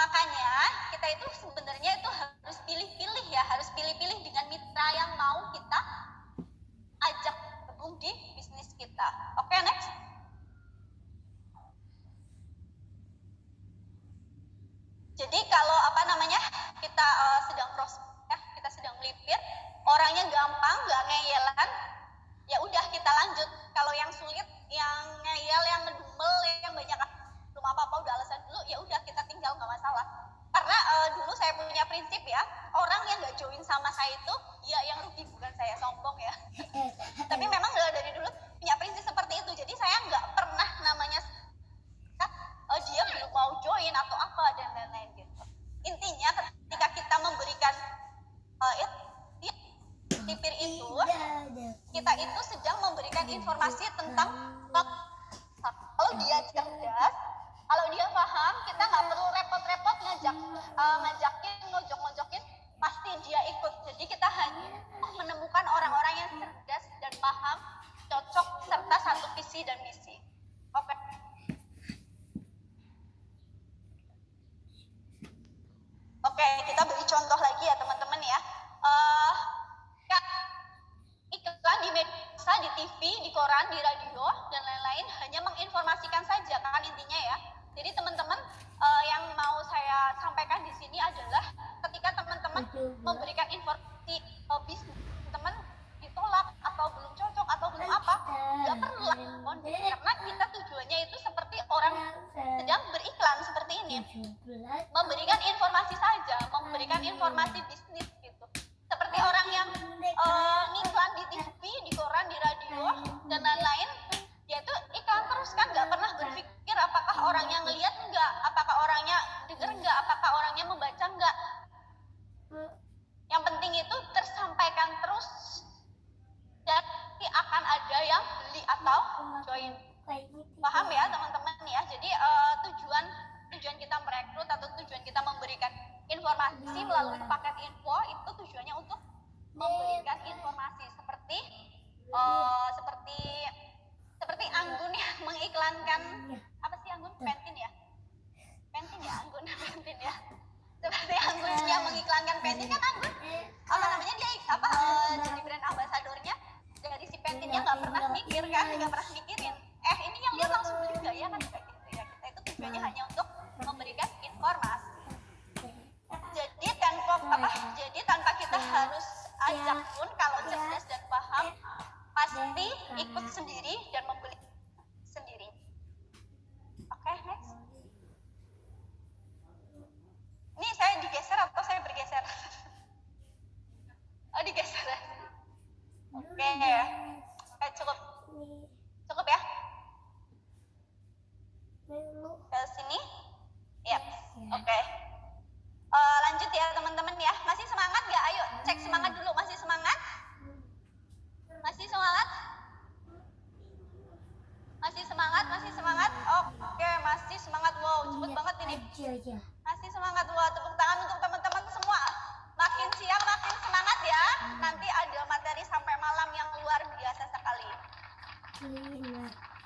Makanya kita itu sebenarnya itu harus pilih-pilih ya, harus pilih-pilih dengan mitra yang mau kita ajak gabung di bisnis kita. Oke, next. Jadi kalau kita sedang prospek ya, kita sedang melipir, orangnya gampang, nggak ngeyelan, ya udah kita lanjut. Kalau yang sulit, yang ngeyel, yang ngedumel, yang banyak belum apa-apa udah alasan dulu, ya udah kita tinggal, nggak masalah. Karena dulu saya punya prinsip ya, orang yang nggak join sama saya itu, ya yang rugi bukan saya, sombong ya. Tapi memang dari dulu punya prinsip seperti itu, jadi saya nggak pernah namanya dia belum mau join atau apa dan lain-lain gitu. Intinya ketika kita memberikan tipir itu, kita itu sedang memberikan informasi tentang kalau dia cerdas, kalau dia paham, kita nggak perlu repot-repot ngajakin, ngojok-ngojokin, pasti dia ikut. Jadi kita hanya menemukan orang-orang yang cerdas dan paham, cocok, serta satu visi dan misi. Oke. Oke, kita beri contoh lagi ya teman-teman ya. Iklan di media, di TV, di koran, di radio, dan lain-lain hanya menginformasikan saja kan intinya ya. Jadi teman-teman yang mau saya sampaikan di sini adalah ketika teman-teman memberikan informasi bisnis, teman ditolak atau belum cocok atau belum apa, nggak perlu lah, karena kita tujuannya itu seperti orang sedang beriklan seperti ini, memberikan informasi saja, memberikan informasi bisnis gitu. Seperti orang yang ngiklan di TV, di koran, di radio, dan lain-lain, dia itu iklan terus kan, nggak pernah berpikir apakah orangnya ngelihat enggak, apakah orangnya dengar enggak, apakah orangnya membaca enggak. Yang penting itu tersampaikan terus, jadi akan ada yang beli atau join. Paham ya teman-teman ya? Jadi tujuan kita merekrut atau tujuan kita memberikan informasi melalui paket info itu tujuannya untuk memberikan informasi seperti Anggun yang mengiklankan apa sih Anggun? Pentin ya, Anggun Pentin ya. Seperti Anggun yang mengiklankan Pentin kan Anggun dia jadi brand ambasadornya dari si Pentinnya, nggak pernah mikir kan, nggak pernah mikirin ini yang lihat langsung beli nggak ya kan, kayak gitu ya. Kita itu tujuannya hanya untuk memberikan informasi. Jadi tanpa kita harus ajak pun, kalau cerdas dan paham pasti ikut sendiri dan membeli sendiri. Oke, next. Ini saya digeser atau saya bergeser? Oh, digeser. Oke, cukup ya. Ke sini, ya. Oke. Lanjut ya teman-teman ya. Masih semangat nggak? Ayo cek semangat dulu. Masih semangat? Masih semangat? Masih semangat? Masih semangat? Oke, masih semangat. Wow, cepet banget ini. Masih semangat. Wow, tepuk tangan untuk teman-teman semua. Makin siang makin semangat ya. Nanti ada materi sampai malam yang luar biasa sekali.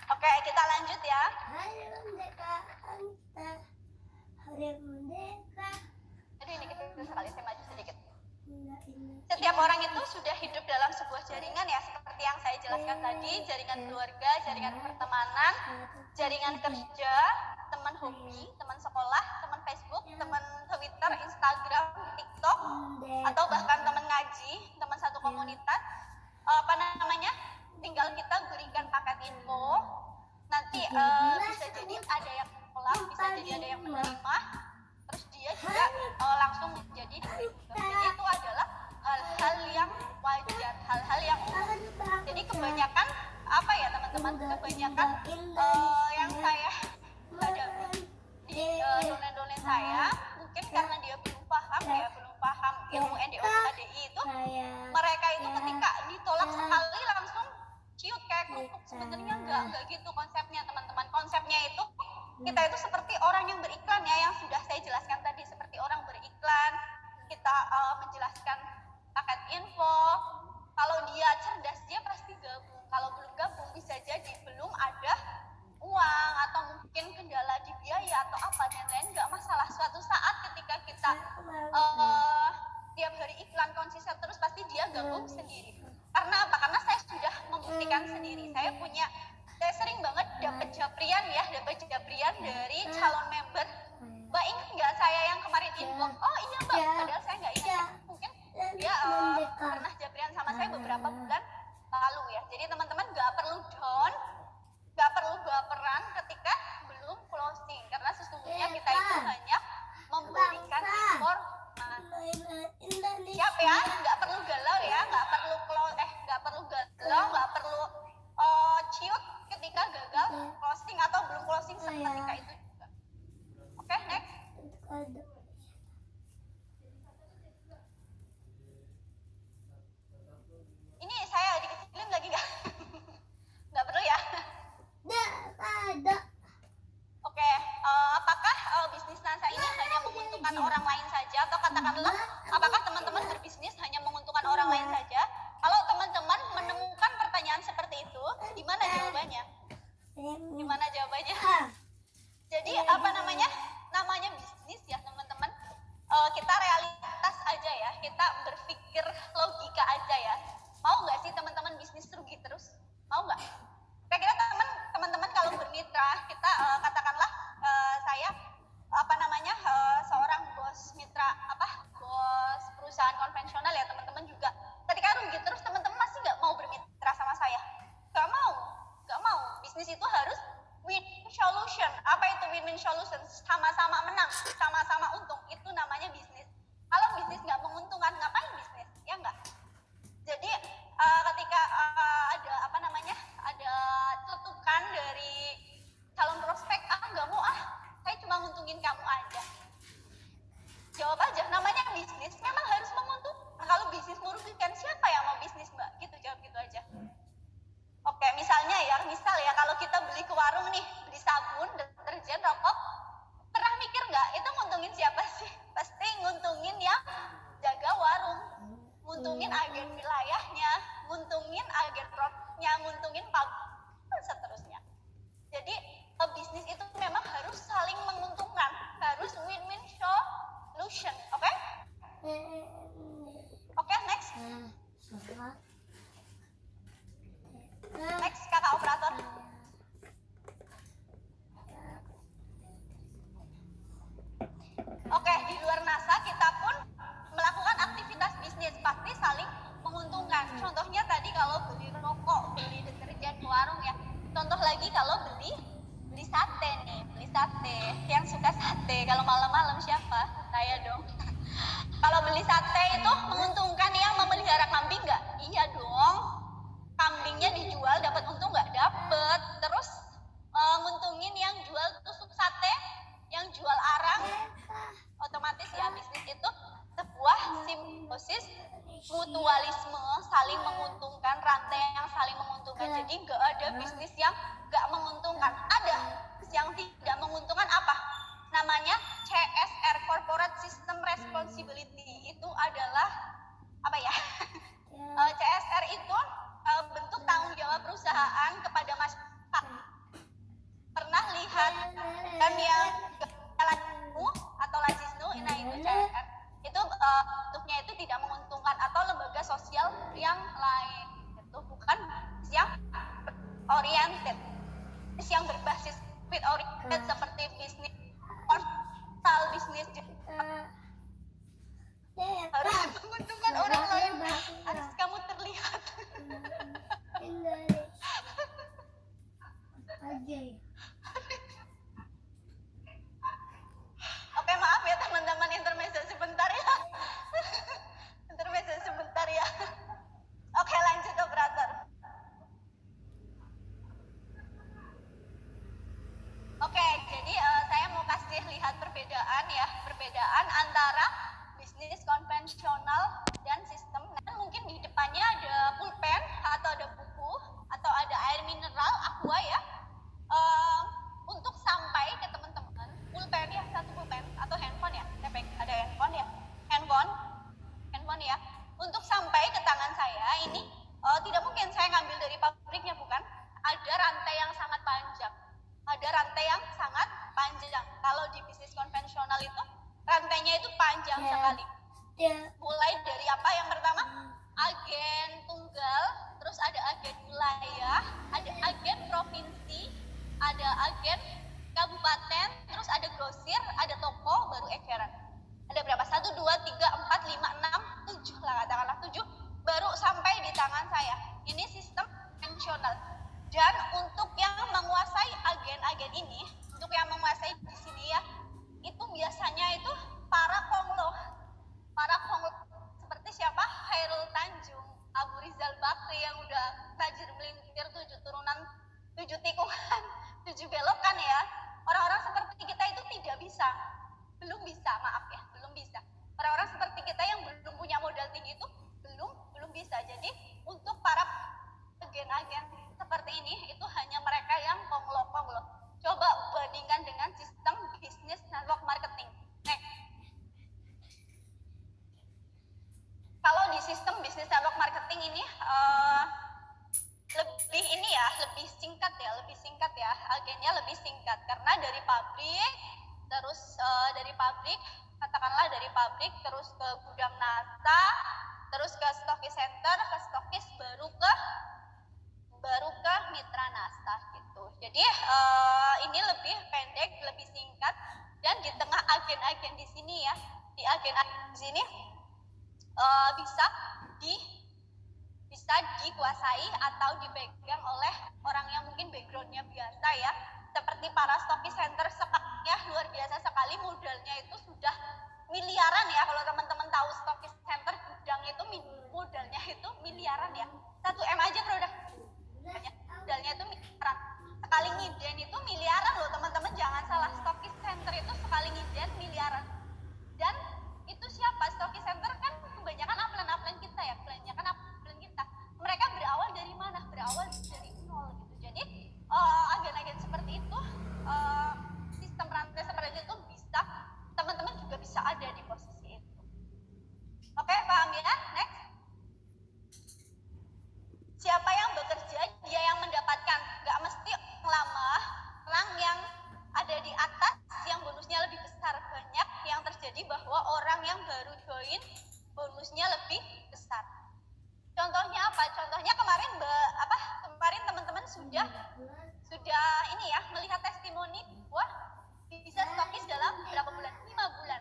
Oke, kita lanjut ya. Aduh, ini kecil sekali, saya maju sedikit. Setiap orang itu sudah hidup dalam sebuah jaringan ya, seperti yang saya jelaskan tadi, jaringan keluarga, jaringan pertemanan, jaringan kerja, teman hobi, teman sekolah, teman Facebook, teman Twitter, Instagram, TikTok, atau bahkan teman ngaji, teman satu komunitas. Tinggal kita berikan paket info, nanti bisa jadi ada yang tolak, bisa jadi ada yang menerima, terus dia juga langsung jadi. Jadi itu adalah hal-hal yang wajar, hal-hal yang umum. Jadi kebanyakan teman-teman, kebanyakan yang saya hadapi di domain saya, mungkin karena dia belum paham ilmu NDO KDI itu, mereka itu ketika ditolak sekali langsung ciut kayak kerupuk. Sebenarnya enggak gitu konsepnya teman-teman. Konsepnya itu kita itu seperti orang yang beriklan ya, yang sudah saya jelaskan tadi, seperti orang beriklan. Kita menjelaskan paket info. Kalau dia cerdas, dia pasti gabung. Kalau belum gabung, bisa jadi belum ada uang atau mungkin kendala di biaya atau apa dan lain, nggak masalah. Suatu saat Jadi teman-teman nggak perlu down, nggak perlu baperan ketika belum closing, karena sesungguhnya kita itu hanya memberikan informasi. Siap ya, nggak perlu galau ya, nggak perlu galau, nggak perlu ciut ketika gagal closing atau belum closing ketika itu juga. Oke, next. Ini saya dikecilin lagi nggak? Nggak perlu ya? Ada. Oke, apakah bisnis NASA ini hanya menguntungkan orang lain saja, atau katakanlah apakah teman-teman berbisnis hanya menguntungkan orang lain saja? Kalau teman-teman menemukan pertanyaan seperti itu, gimana jawabannya? Gimana jawabannya? Jadi namanya bisnis ya teman-teman. Kita realitas aja ya, kita berpikir logika aja ya. Mau nggak sih teman-teman bisnis rugi terus? Mau nggak? Kira-kira teman-teman kalau bermitra, kita katakanlah saya seorang bos mitra bos perusahaan konvensional ya teman-teman juga. Ketika rugi terus teman-teman masih nggak mau bermitra sama saya? Nggak mau. Bisnis itu harus win-win solution. Apa itu win-win solution? Sama-sama menang, sama-sama untung. Itu namanya bisnis. Kalau bisnis nggak menguntungkan, ngapain bisnis? Ya nggak. Jadi ketika ada cetukan dari calon prospek, nggak mau saya cuma nguntungin kamu aja. Jawab aja, namanya bisnis memang harus menguntungkan. Kalau bisnis merugikan, siapa yang mau bisnis mbak? Gitu, jawab gitu aja. Oke, misal ya kalau kita beli ke warung nih, beli sabun, deterjen, rokok, pernah mikir nggak itu nguntungin siapa sih? Pasti nguntungin yang jaga warung, nguntungin agen wilayahnya, nguntungin agen produknya, nguntungin pabrik, seterusnya. Jadi bisnis itu memang harus saling menguntungkan, harus win-win solution, oke? Oke, next. Next, kakak operator. Oke, di luar NASA kita pun melakukan aktivitas bisnis, pasti saling menguntungkan. Contohnya tadi kalau beli rokok, beli deterjen di warung ya. Contoh lagi kalau beli sate nih, beli sate. Yang suka sate, kalau malam-malam siapa? Saya dong. Kalau beli sate itu menguntungkan yang memelihara kambing nggak? Iya dong. Kambingnya dijual dapat untung nggak? Dapat. Terus nguntungin yang jual tusuk sate, yang jual arang, otomatis ya bisnis itu sebuah simbiosis mutualisme, saling menguntungkan, rantai yang saling menguntungkan. Jadi nggak ada bisnis yang nggak menguntungkan. Ada yang tidak menguntungkan apa? Namanya CSR, Corporate System Responsibility. Itu adalah apa ya? CSR itu bentuk tanggung jawab perusahaan kepada masyarakat. Pernah lihat kan yang LAJISNU atau LAJISNU, nah itu CSR. Itu bentuknya itu tidak menguntungkan, atau lembaga sosial yang lain. Itu bukan yang oriented, yang berbasis profit oriented seperti bisnis konvensional, bisnis harus menguntungkan orang lain, harus kamu terlihat. Oke, maaf ya teman-teman, intermezzo sebentar ya. Intermezzo sebentar ya. Oke, lanjut operator. Oke, jadi saya mau kasih lihat perbedaan antara bisnis konvensional dan sistem. Nah, mungkin di depannya ada pulpen atau ada buku atau ada air mineral, aqua ya. Untuk sampai ke teman-teman, pulpen ya, satu pulpen atau handphone ya, ada handphone ya. Untuk sampai ke tangan saya ini tidak mungkin saya ngambil dari pabriknya, bukan. Ada rantai yang sangat panjang. Kalau di bisnis konvensional itu rantainya itu panjang sekali. Mulai dari apa? Yang pertama agen tunggal, terus ada agen wilayah, ada agen provinsi, ada agen kabupaten, terus ada grosir, ada toko, baru eceran. Ada berapa? 1, 2, 3, 4, 5, 6, 7 lah, katakanlah 7, baru sampai di tangan saya. Ini sistem konvensional. Dan untuk yang menguasai agen-agen ini, untuk yang menguasai di sini ya, itu biasanya itu para konglo seperti siapa? Khairul Tanjung, Abu Rizal Bakri yang udah tajir melintir 7 turunan, 7 tikungan, 7 belokan ya. Orang-orang seperti kita itu tidak bisa, belum bisa, maaf ya, belum bisa. Orang-orang seperti kita yang belum punya modal tinggi itu belum bisa. Jadi untuk para agen-agen seperti ini itu hanya mereka yang konglo. Coba bandingkan dengan sistem bisnis network marketing. Next. Kalau di sistem bisnis network marketing ini lebih singkat ya, agennya lebih singkat karena dari pabrik katakanlah dari pabrik terus ke gudang NASA, terus ke stokis center, ke stokis baru ke mitra NASA gitu. Jadi ini lebih pendek, lebih singkat, dan di tengah agen-agen di sini ya, di agen-agen di sini bisa dikuasai atau dipegang oleh orang yang mungkin backgroundnya biasa ya, seperti para stokis center ya, luar biasa sekali, modalnya itu sudah miliaran ya. Kalau teman-teman tahu stokis center gudang itu modalnya itu miliaran ya, 1 M aja modalnya itu miliaran, sekali ngiden itu miliaran loh teman-teman, jangan salah, stokis center itu sekali ngiden miliaran. Dan itu siapa? Stokis center kan kebanyakan upline kita ya, mereka berawal dari mana? Berawal dari nol gitu. Jadi agen-agen seperti itu, sistem rantai seperti itu bisa, teman-teman juga bisa ada di posisi itu. Oke, paham ya? Next. Siapa yang bekerja, dia yang mendapatkan. Gak mesti orang yang ada di atas yang bonusnya lebih besar. Banyak yang terjadi bahwa orang yang baru join bonusnya lebih besar. Contohnya apa? Contohnya kemarin teman-teman sudah ini ya, melihat testimoni bahwa bisa stokis dalam berapa bulan? 5 bulan.